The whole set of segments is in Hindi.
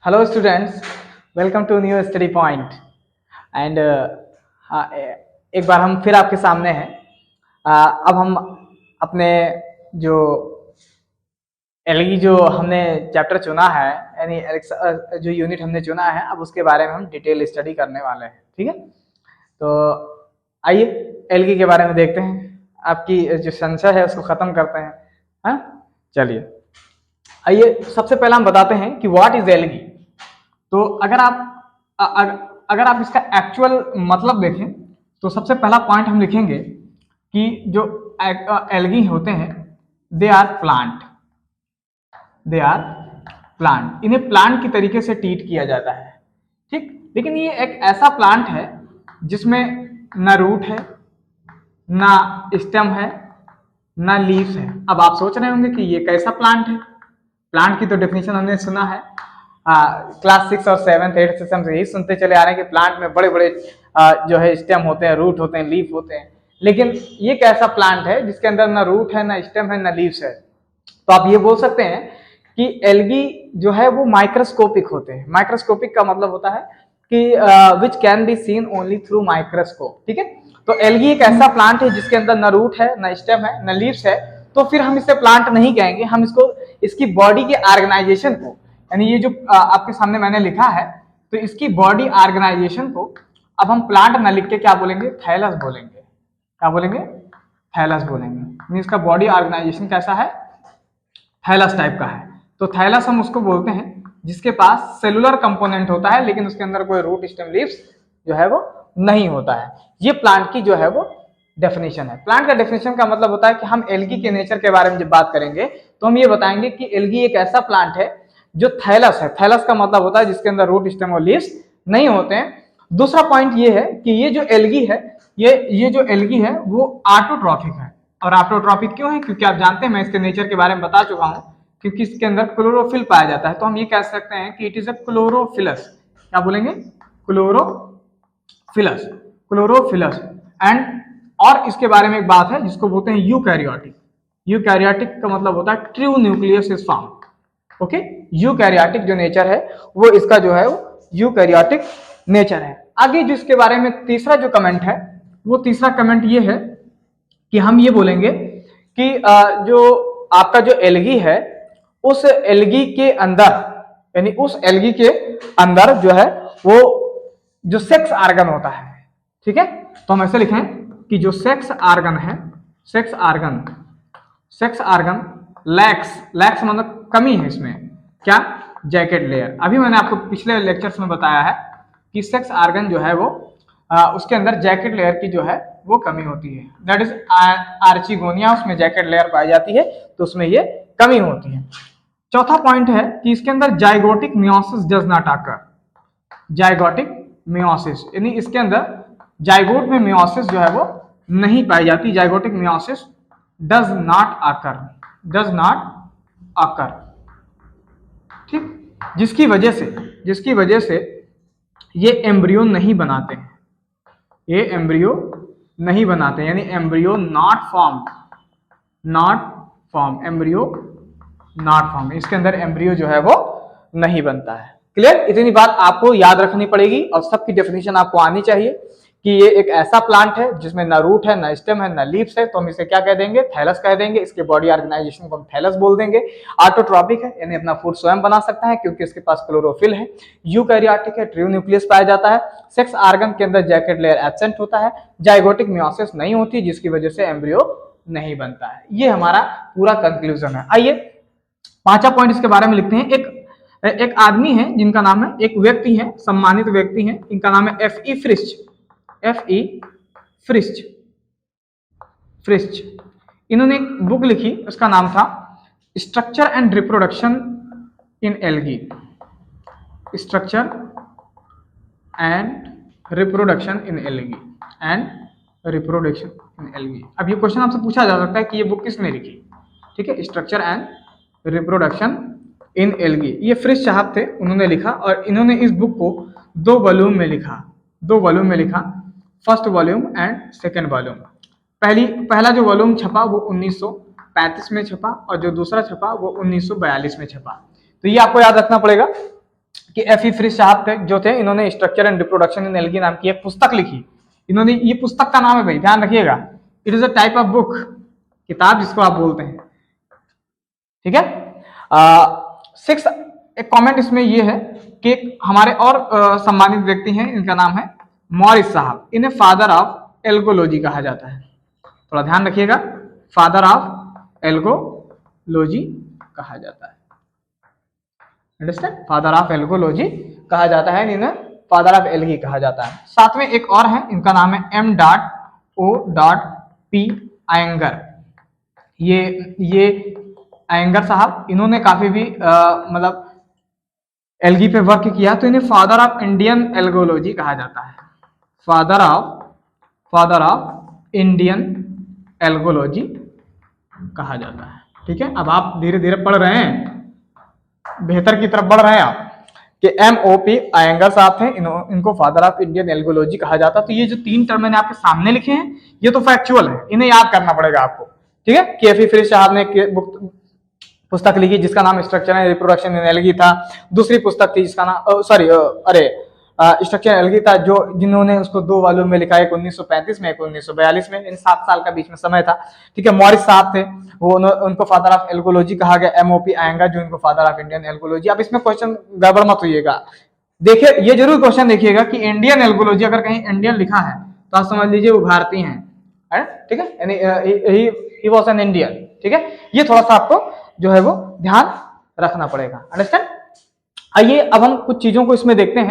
Hello students, welcome to new study point. And एक बार हम फिर आपके सामने हैं। अब हम अपने जो एलगी जो हमने चैप्टर चुना है, यानी जो यूनिट हमने चुना है, अब उसके बारे में हम डिटेल स्टडी करने वाले हैं। ठीक है, तो आइए एलगी के बारे में देखते हैं। आपकी जो संशय है उसको खत्म करते हैं। हाँ, चलिए आइए सबसे पहले हम बताते हैं कि व्हाट इज एलगी। तो अगर आप इसका एक्चुअल मतलब देखें तो सबसे पहला पॉइंट हम लिखेंगे कि जो एल्गी होते हैं दे आर प्लांट। इन्हें प्लांट की तरीके से ट्रीट किया जाता है। ठीक, लेकिन ये एक ऐसा प्लांट है जिसमें ना रूट है, ना स्टेम है, ना लीव्स है। अब आप सोच रहे होंगे कि ये कैसा प्लांट है। प्लांट की तो डेफिनेशन हमने सुना है, क्लास 6 और 7th 8th से हम यही सुनते चले आ रहे हैं कि प्लांट में बड़े बड़े जो है स्टेम होते हैं, रूट होते हैं, लीफ होते हैं। लेकिन ये एक ऐसा प्लांट है जिसके अंदर ना रूट है, ना स्टेम है, ना लीव्स है। तो आप ये बोल सकते हैं कि एल्गी जो है वो माइक्रोस्कोपिक होते हैं। माइक्रोस्कोपिक का मतलब होता है कि which can be seen only through microscope. ठीक है, तो एल्गी एक ऐसा प्लांट है जिसके अंदर ना रूट है, ना स्टेम है, ना लीव्स है। तो फिर हम इसे प्लांट नहीं कहेंगे, हम इसको इसकी बॉडी के ऑर्गेनाइजेशन को, यानी ये जो आपके सामने मैंने लिखा है, तो इसकी बॉडी ऑर्गेनाइजेशन को अब हम प्लांट न लिख के क्या बोलेंगे, थैलस बोलेंगे। क्या बोलेंगे? थैलस बोलेंगे। इसका बॉडी ऑर्गेनाइजेशन कैसा है? थैलस टाइप का है। तो थैलस हम उसको बोलते हैं जिसके पास सेलुलर कंपोनेंट होता है लेकिन उसके अंदर कोई रूट, स्टेम, लीव्स जो है वो नहीं होता है। ये प्लांट की जो है वो डेफिनेशन है। प्लांट का डेफिनेशन का मतलब होता है कि हम एल्गी के नेचर के बारे में जब बात करेंगे तो हम ये बताएंगे कि एल्गी एक ऐसा प्लांट है जो थैलस है। थैलस का मतलब होता है जिसके अंदर रूट, स्टेम और लीव्स नहीं होते हैं। दूसरा पॉइंट ये है कि ये जो एल्गी है, ये जो एल्गी है वो ऑटोट्रॉफिक है। और ऑटोट्रॉफिक क्यों है? क्योंकि आप जानते हैं, मैं इसके नेचर के बारे में बता चुका हूं, क्योंकि इसके अंदर क्लोरोफिल पाया जाता है। तो हम ये कह सकते हैं कि इट इज अ क्लोरोफिलस। क्या बोलेंगे? क्लोरोफिलस। क्लोरोफिलस। एंड और इसके बारे में एक बात है जिसको बोलते हैं यूकैरियोटिक। यूकैरियोटिक का मतलब होता है true nucleus is found. Okay, eukaryotic जो नेचर है वो इसका जो है वो यूकैरियोटिक नेचर है। आगे जो इसके बारे में तीसरा जो कमेंट है, वो तीसरा कमेंट ये है कि हम ये बोलेंगे कि जो आपका जो एल्गी है, उस एल्गी के अंदर, यानी उस एल्गी के अंदर जो है वो जो सेक्स आर्गन होता है। ठीक है, तो हम ऐसे लिखें कि जो सेक्स आर्गन है, सेक्स आर्गन लैक्स मतलब कमी है इसमें। क्या? Jacket layer. अभी मैंने आपको पिछले लेक्चर्स में बताया है कि सेक्स आर्गन जो है वो उसके अंदर जैकेट लेयर की जो है वो कमी होती है। दैट इज आर्चिगोनिया, उसमें जैकेट लेयर पाई जाती है, तो उसमें ये कमी होती है। चौथा पॉइंट है कि इसके अंदर zygotic meiosis does not occur. Zygotic meiosis यानी इसके अंदर जाइगोट में मियोसिस जो है वो नहीं पाई जाती। Zygotic meiosis does not occur. ठीक, जिसकी वजह से ये एम्ब्रियो नहीं बनाते हैं। ये एम्ब्रियो नहीं बनाते, यानी embryo not form. Embryo not form, इसके अंदर एम्ब्रियो जो है वो नहीं बनता है। क्लियर? इतनी बात आपको याद रखनी पड़ेगी और सबकी डेफिनेशन आपको आनी चाहिए कि ये एक ऐसा प्लांट है जिसमें ना रूट है, ना स्टेम है, ना लीव्स है। तो हम इसे क्या कह देंगे? थैलस कह देंगे। इसके बॉडी ऑर्गेनाइजेशन को हम थैलस बोल देंगे। ऑटोट्रॉपिक है, यानी अपना फूड स्वयं बना सकता है क्योंकि इसके पास क्लोरोफिल है। यूकैरियोटिक है, ट्रू न्यूक्लियस पाया जाता है। सेक्स आर्गन के अंदर जैकेट लेयर एब्सेंट होता है। जाइगोटिक मियोसिस नहीं होती जिसकी वजह से एम्ब्रियो नहीं बनता है। ये हमारा पूरा कंक्लूजन है। आइए पांचवा पॉइंट इसके बारे में लिखते हैं। एक आदमी है जिनका नाम है, एक व्यक्ति है, सम्मानित व्यक्ति है, इनका नाम है F.E. फ्रिस्ट। इन्होंने एक बुक लिखी, उसका नाम था structure and reproduction in algae. Structure and reproduction in algae. अब ये क्वेश्चन आपसे पूछा जा सकता है कि ये बुक किसने लिखी? ठीक है, structure and reproduction in algae, ये फ्रिस्ट साहब थे, उन्होंने लिखा। और इन्होंने इस बुक को 2 वॉल्यूम में लिखा। First volume and second volume. पहला जो वॉल्यूम छपा वो 1935 में छपा और जो दूसरा छपा वो 1942 में छपा। तो ये आपको याद रखना पड़ेगा कि एफ ई फ्रिश साहब जो थे, इन्होंने structure and reproduction in algae नाम की एक पुस्तक लिखी। इन्होंने, ये पुस्तक का नाम है भाई, ध्यान रखिएगा, it is a type of book, किताब जिसको आप बोलते हैं, ठीक है। 6 एक कमेंट इसमें ये है कि हमारे और सम्मानित व्यक्ति हैं, इनका नाम है मॉरिस साहब, इन्हें फादर ऑफ एल्गोलॉजी कहा जाता है, थोड़ा ध्यान रखिएगा, फादर ऑफ एल्गोलॉजी कहा जाता है, अंडरस्टैंड, फादर ऑफ एल्गोलॉजी कहा जाता है, इन्हें फादर ऑफ एल्गी कहा जाता है। साथ में एक और है, इनका नाम है M.O.P. आयंगर, ये आयंगर साहब, इन्होंने काफी भी मतलब एल्गी पे वर्क किया, तो इन्हें फादर ऑफ इंडियन एल्गोलॉजी कहा जाता है, फादर ऑफ इंडियन एल्गोलॉजी कहा जाता है, ठीक है। अब आप धीरे धीरे पढ़ रहे हैं, बेहतर की तरफ बढ़ रहे हैं आप, कि M.O.P. आयंगर साहब थे, इनको फादर ऑफ इंडियन एल्गोलॉजी कहा जाता है। तो ये जो 3 टर्म मैंने आपके सामने लिखे हैं, ये तो फैक्चुअल है, इन्हें याद करना पड़ेगा आपको, ठीक है। के एफ ई फ्रिश साहब ने पुस्तक लिखी जिसका नाम structure and reproduction in algae था, दूसरी पुस्तक थी जिसका नाम स्ट्रक्चर एल्गी था, जो जिन्होंने उसको 2 वॉल्यूम में लिखा, एक 1935 में, एक 1942 में, इन 7 साल का बीच में समय था, ठीक है। मॉरिस साहब थे, वो उनको फादर ऑफ एल्गोलॉजी कहा गया, M.O.P. आयंगर जो इनको फादर ऑफ इंडियन एल्गोलॉजी। अब इसमें क्वेश्चन गड़बड़ मत होइएगा, देखिए ये जरूर क्वेश्चन देखिएगा कि इंडियन एल्गोलॉजी, अगर कहीं इंडियन लिखा है तो आप समझ लीजिए वो भारतीय हैं, ठीक है, यानी ही वाज एन इंडियन, ठीक है। ये थोड़ा सा आपको जो है वो ध्यान रखना पड़ेगा, अंडरस्टैंड। आइए अब हम कुछ चीजों को इसमें देखते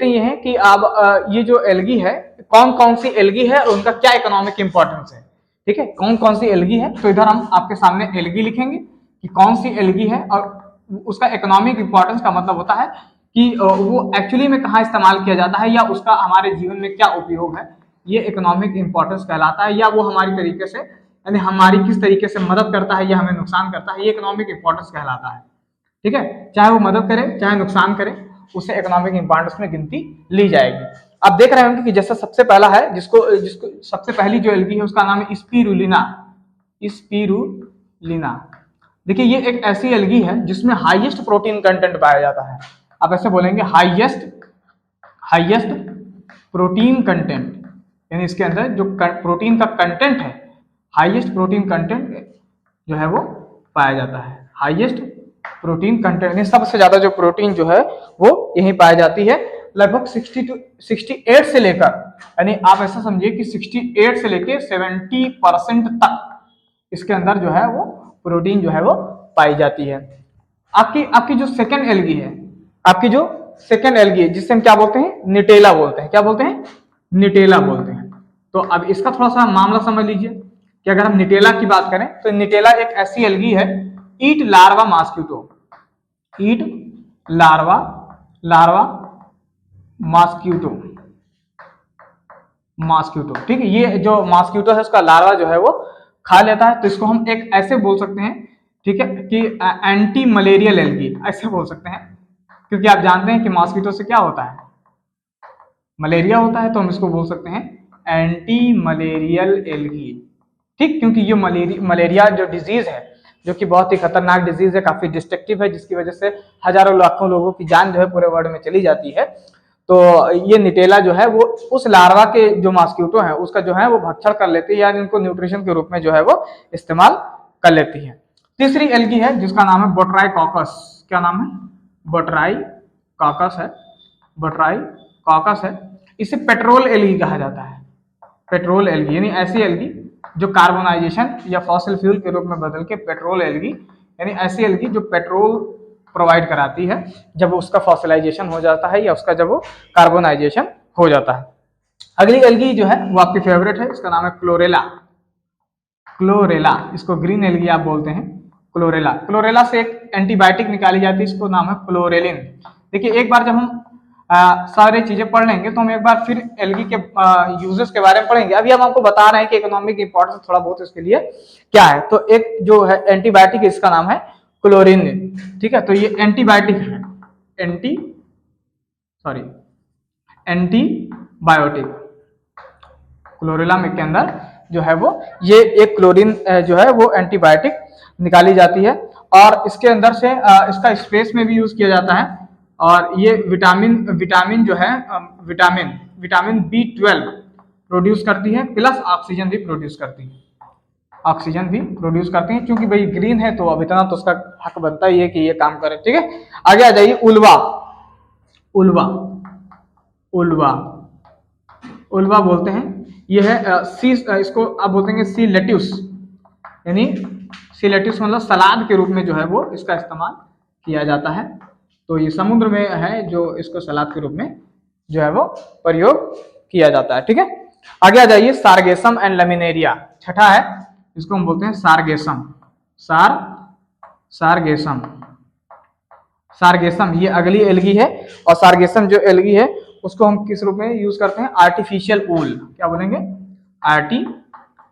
ये हैं कि अब ये जो एल्गी है, कौन कौन सी एल्गी है और उनका क्या इकोनॉमिक इंपॉर्टेंस है, ठीक है, कौन कौन सी एल्गी है। तो इधर हम आपके सामने एल्गी लिखेंगे कि कौन सी एल्गी है, और उसका इकोनॉमिक इंपॉर्टेंस का मतलब होता है कि वो एक्चुअली में कहाँ इस्तेमाल किया जाता है, या उसका हमारे जीवन में क्या उपयोग है, ये इकोनॉमिक इंपॉर्टेंस कहलाता है, या वो हमारी तरीके से, यानी हमारी किस तरीके से मदद करता है या हमें नुकसान करता है, ये इकोनॉमिक इंपॉर्टेंस कहलाता है, ठीक है। चाहे वो मदद करे चाहे नुकसान करे, उसे इकोनॉमिक इंपॉर्टेंस में गिनती ली जाएगी। अब देख रहे होंगे कि जैसा सबसे पहला है, जिसको सबसे पहली जो एल्गी है उसका नाम है स्पिरुलिना। देखिए ये एक ऐसी एल्गी है जिसमें हाईएस्ट प्रोटीन कंटेंट पाया जाता है। आप ऐसे बोलेंगे हाईएस्ट प्रोटीन कंटेंट, यानी इसके अंदर जो प्रोटीन का कंटेंट है, हाईएस्ट प्रोटीन कंटेंट जो है वो पाया जाता है, हाईएस्ट प्रोटीन कंटेंट, सबसे ज्यादा जो प्रोटीन जो है वो यही पाई जाती है, लगभग 68 से लेकर, यानी आप ऐसा समझिए कि 68 से लेकर 70% तक इसके अंदर जो है वो प्रोटीन जो है वो पाई जाती है। आपकी जो सेकेंड एल्गी है, जिससे हम क्या बोलते हैं, निटेला बोलते हैं, क्या बोलते हैं, निटेला बोलते हैं। तो अब इसका थोड़ा सा मामला समझ लीजिए कि अगर हम निटेला की बात करें तो निटेला एक ऐसी एल्गी है, ईट लार्वा मॉस्क्यूटो, ठीक है। ये जो मॉस्क्यूटो है उसका लार्वा जो है वो खा लेता है, तो इसको हम एक ऐसे बोल सकते हैं, ठीक है, कि एंटी मलेरियल एल्गी, ऐसे बोल सकते हैं, क्योंकि आप जानते हैं कि मॉस्क्यूटो से क्या होता है, मलेरिया होता है, तो हम इसको बोल सकते हैं एंटी मलेरियल एल्गी, ठीक, क्योंकि ये मलेरिया जो डिजीज है, जो कि बहुत ही खतरनाक डिजीज है, काफी डिस्ट्रक्टिव है, जिसकी वजह से हजारों लाखों लोगों की जान जो है पूरे वर्ल्ड में चली जाती है। तो ये निटेला जो है वो उस लार्वा के जो मॉस्क्यूटो है उसका जो है वो भक्षण कर लेती है, यानी इनको न्यूट्रिशन के रूप में जो है वो इस्तेमाल कर लेती है। तीसरी एल्गी है जिसका नाम है बोट्राइकॉकस। क्या नाम है, बोट्राइकॉकस है। इसे पेट्रोल एल्गी कहा जाता है, पेट्रोल एल्गी, यानी ऐसी एल्गी जो कार्बोनाइजेशन या फॉसिल फ्यूल के रूप में बदल के पेट्रोल एल्गी, यानी ऐसी एल्गी जो पेट्रोल प्रोवाइड कराती है जब उसका फॉसिलाइजेशन हो जाता है या उसका जब वो कार्बोनाइजेशन हो जाता है। अगली एल्गी जो है वो आपकी फेवरेट है, इसका नाम है क्लोरेला, इसको ग्रीन एल्गी आप बोलते हैं, क्लोरेला से एक एंटीबायोटिक निकाली जाती है, इसको नाम है क्लोरेलिन। देखिए एक बार जब हम सारी चीजें पढ़ लेंगे तो हम एक बार फिर एल्गी के यूजेस के बारे में पढ़ेंगे। अभी हम आपको बता रहे हैं कि इकोनॉमिक इंपॉर्टेंस थोड़ा बहुत इसके लिए क्या है। तो एक जो है एंटीबायोटिक, इसका नाम है क्लोरिन, ठीक है। तो ये एंटीबायोटिक है, एंटीबायोटिक क्लोरेला में के अंदर जो है वो ये एक क्लोरीन जो है वो एंटीबायोटिक निकाली जाती है, और इसके अंदर से इसका स्पेस में भी यूज किया जाता है, और ये विटामिन जो है विटामिन B12 प्रोड्यूस करती है, प्लस ऑक्सीजन भी प्रोड्यूस करती है, ऑक्सीजन भी प्रोड्यूस करती है। क्योंकि भाई ग्रीन है तो अब इतना तो उसका हक बनता ही है कि ये काम करे। ठीक है, आगे आ जाइए। उल्वा बोलते हैं, ये है सी, इसको आप बोलते हैं सी लेट्यूस, यानी सी लेट्यूस मतलब सलाद के रूप में जो है वो इसका इस्तेमाल किया जाता है। तो ये समुद्र में है जो इसको सलाद के रूप में जो है वो प्रयोग किया जाता है। ठीक है, आगे आ जाइए। सार्गेसम एंड लेमिनेरिया, छठा है, इसको हम बोलते हैं सार्गेसम ये अगली एल्गी है। और सार्गेसम जो एल्गी है उसको हम किस रूप में यूज करते हैं? आर्टिफिशियल ऊल। क्या बोलेंगे?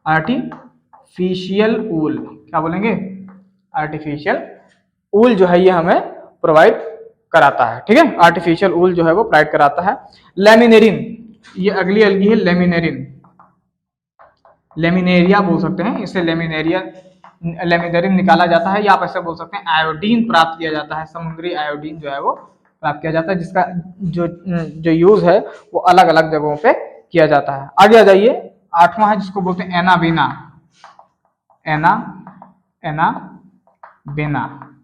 आर्टिफिशियल ऊल। क्या बोलेंगे? आर्टिफिशियल ऊल जो है ये हमें प्रोवाइड कराता है। ठीक है, आर्टिफिशियल ऊल जो है वो प्रोवाइड कराता है। लेमिनेरिन, ये अगली एल्गी है लेमिनेरिया बोल सकते हैं इसे, लेमिनेरिन निकाला जाता है, या आप ऐसे बोल सकते हैं आयोडीन प्राप्त किया जाता है, समुद्री आयोडीन जो है वो प्राप्त किया जाता है, जिसका जो यूज है वो अलग अलग जगहों पे किया जाता है। आगे आ जाइए। आठवां है जिसको बोलते हैं एनाबेना।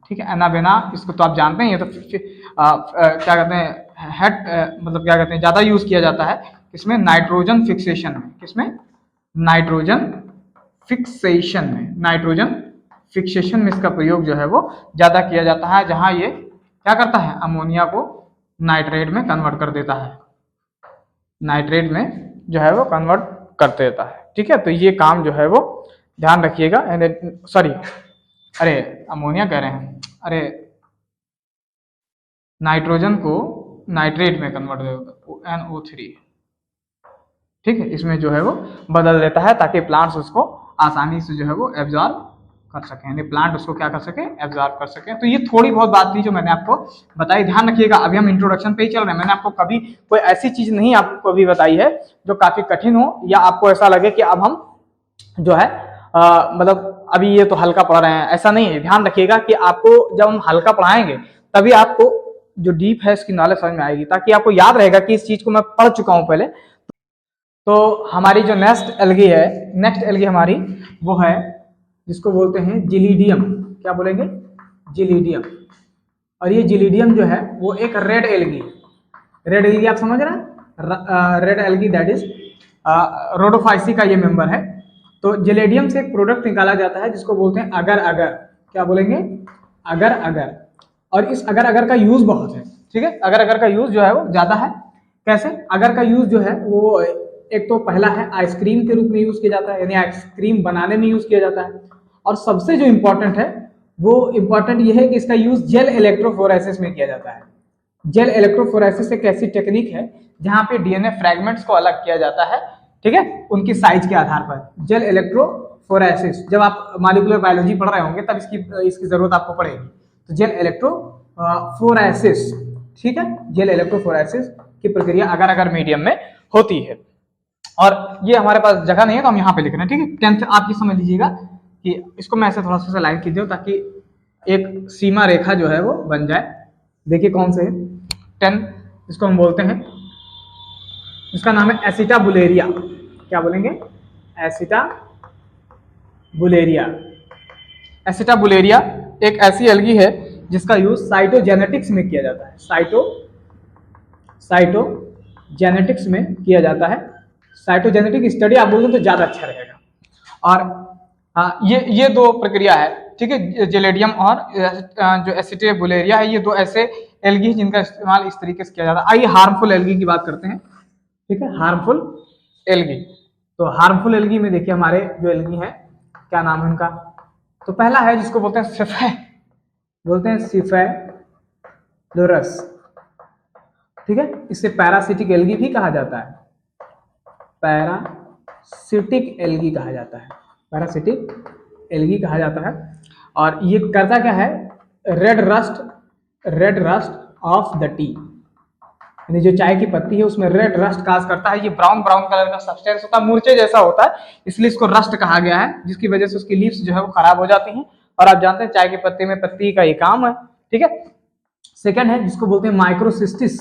ठीक है, एनाबेना, इसको तो आप जानते हैं, ये तो क्या कहते हैं, मतलब क्या कहते हैं, ज्यादा यूज किया जाता है किसमें? नाइट्रोजन फिक्सेशन में। किसमें? नाइट्रोजन फिक्सेशन में इसका प्रयोग जो है वो ज्यादा किया जाता है, जहां ये क्या करता है? अमोनिया को नाइट्रेट में कन्वर्ट कर देता है, नाइट्रेट में जो है वो कन्वर्ट कर देता है। ठीक है, तो ये काम जो है वो ध्यान रखिएगा। सॉरी, अरे अमोनिया कह रहे हैं, अरे नाइट्रोजन को नाइट्रेट में कन्वर्ट देता, NO3। ठीक है, इसमें जो है वो बदल देता है ताकि प्लांट्स उसको आसानी से जो है वो एब्जॉर्ब कर सकें, यानी प्लांट उसको क्या कर सके? एब्जॉर्ब कर सके। तो ये थोड़ी बहुत बात थी जो मैंने आपको बताई, ध्यान रखिएगा। अभी हम इंट्रोडक्शन पे ही चल रहे हैं, मैंने आपको कभी कोई ऐसी चीज नहीं आपको कभी बताई है जो काफी कठिन हो, या आपको ऐसा लगे कि अब हम जो है मतलब अभी ये तो हल्का पढ़ रहे हैं, ऐसा नहीं है। ध्यान रखिएगा कि आपको जब हम हल्का पढ़ाएंगे तभी आपको जो डीप है इसकी नॉलेज समझ में आएगी, ताकि आपको याद रहेगा कि इस चीज को मैं पढ़ चुका हूं पहले। तो हमारी जो नेक्स्ट एल्गी हमारी वो है जिसको बोलते हैं जिलीडियम। क्या बोलेंगे? जिलीडियम। और ये जिलीडियम जो है वो एक रेड एल्गी आप समझ रहे हैं? Red algae that is Rhodophyceae का ये मेंबर है। तो जिलीडियम से एक प्रोडक्ट निकाला जाता है जिसको बोलते हैं अगर अगर। क्या बोलेंगे? अगर अगर। और इस अगर अगर का यूज बहुत है। ठीक है, अगर अगर का यूज जो है वो ज्यादा है। कैसे? अगर का यूज जो है वो एक तो पहला है आइसक्रीम के रूप में यूज किया जाता है, यानी आइसक्रीम बनाने में यूज किया जाता है। और सबसे जो इम्पोर्टेंट है वो इम्पोर्टेंट ये है कि इसका यूज जेल इलेक्ट्रोफोरेसिस में किया जाता है। जेल इलेक्ट्रोफोरेसिस एक ऐसी टेक्निक है जहां पे डीएनए फ्रैगमेंट्स को अलग किया जाता है। ठीक है, उनकी साइज के आधार पर। जेल इलेक्ट्रोफोरेसिस, जब आप मॉलिक्यूलर बायोलॉजी पढ़ रहे होंगे तब इसकी जरूरत आपको पड़ेगी। तो जेल इलेक्ट्रोफोरेसिस, ठीक है, जेल इलेक्ट्रोफोरेसिस की प्रक्रिया अगर अगर मीडियम में होती है। और ये हमारे पास जगह नहीं है तो हम यहाँ पे लिख रहे हैं। ठीक है, 10th आप ये समझ लीजिएगा कि इसको मैं ऐसे थोड़ा सा लाइन की दूं ताकि एक सीमा रेखा जो है वो बन जाए। देखिए कौन से 10 इसको हम बोलते हैं, इसका नाम है एसिटाबुलेरिया। क्या बोलेंगे? एसिटाबुलेरिया एक ऐसी एल्गी है जिसका यूज साइटोजेनेटिक्स में किया जाता है। साइटोजेनेटिक्स में किया जाता है। साइटोजेनेटिक स्टडी आप बोलोगे तो ज्यादा अच्छा रहेगा। और ये दो प्रक्रिया है। ठीक है, जेलेडियम और जो एसिटाबुलेरिया है, ये दो ऐसे एल्गी है जिनका इस्तेमाल इस तरीके से किया जाता है। आइए हार्मफुल एल्गी की बात करते हैं। ठीक है, हार्मफुल एल्गी। तो हार्मफुल एल्गी में देखिए हमारे जो एल्गी है, क्या नाम है उनका? तो पहला है जिसको बोलते हैं सिफेलोरस। ठीक है, इसे पैरासिटिक एल्गी भी कहा जाता है। पैरासिटिक एल्गी कहा जाता है। और ये करता क्या है? Red rust of the T, यानी जो चाय की पत्ती है उसमें रेड रस्ट काज करता है। ये ब्राउन कलर का सब्सटेंस होता है, मूर्छे जैसा होता है, इसलिए इसको रस्ट कहा गया है, जिसकी वजह से उसकी लीव्स जो है वो खराब हो जाती हैं। और आप जानते हैं चाय की पत्ती में पत्ती का ही काम है। ठीक है, सेकंड है जिसको बोलते हैं माइक्रोसिस्टिस।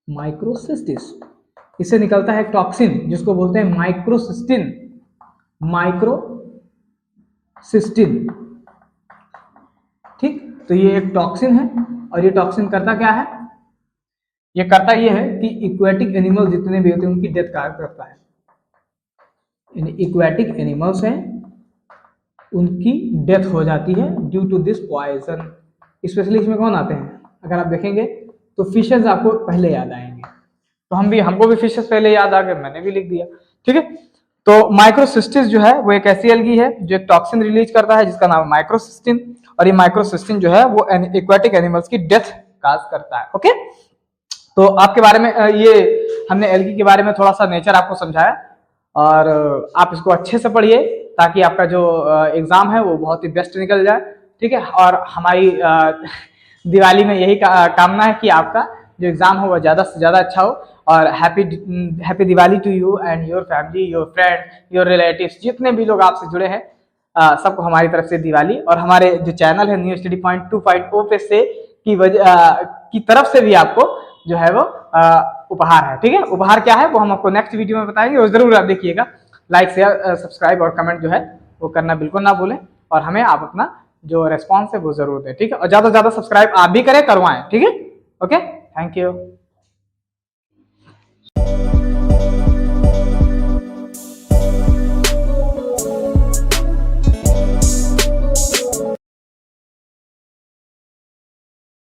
माइक्रोसिस्टिस, इससे निकलता है टॉक्सिन जिसको बोलते हैं माइक्रोसिस्टिन। माइक्रोसिस्टिन, ठीक। तो ये एक टॉक्सिन है और ये टॉक्सिन करता क्या है, ये करता ये है कि इक्वेटिक एनिमल जितने भी होते हैं उनकी डेथ करता है। इक्वेटिक एनिमल्स हैं उनकी डेथ हो जाती है due to this poison. Specially इसमें कौन आते हैं, अगर आप देखेंगे तो फिशेस आपको पहले याद आएंगे, तो हमको भी फिशेस पहले याद आ गए, मैंने भी लिख दिया, ठीक है। तो माइक्रोसिस्टिस जो है वो एक ऐसी एल्गी है जो एक टॉक्सिन रिलीज करता है जिसका नाम है माइक्रोसिस्टिन, और ये माइक्रोसिस्टिन जो है वो एक्वाटिक एनिमल्स की डेथ काज करता है। ओके, तो आपके बारे में ये हमने एल्गी के बारे में थोड़ा सा नेचर आपको समझाया, और आप इसको अच्छे से पढ़िए ताकि आपका जो एग्जाम है वो बहुत ही बेस्ट निकल जाए, ठीक है। और हमारी दिवाली में यही कामना है कि आपका जो एग्जाम हो वो ज़्यादा से ज़्यादा अच्छा हो, और happy Diwali to you and your family, your friend, your relatives, जितने भी लोग आपसे जुड़े हैं सबको हमारी तरफ से दिवाली, और हमारे जो चैनल है न्यू स्टडी पॉइंट 2.0 पे से की तरफ से भी आपको जो है वो उपहार है, ठीक है। उपहार क्या है वो हम आपको नेक्स्ट वीडियो में बताएंगे, और जरूर आप देखिएगा। लाइक शेयर सब्सक्राइब और कमेंट जो है वो करना बिल्कुल ना भूलें, और हमें आप अपना जो रेस्पॉन्स है वो जरूर दें, ठीक है। और ज्यादा से ज्यादा सब्सक्राइब आप भी करें, करवाएं, ठीक है। Okay, thank you.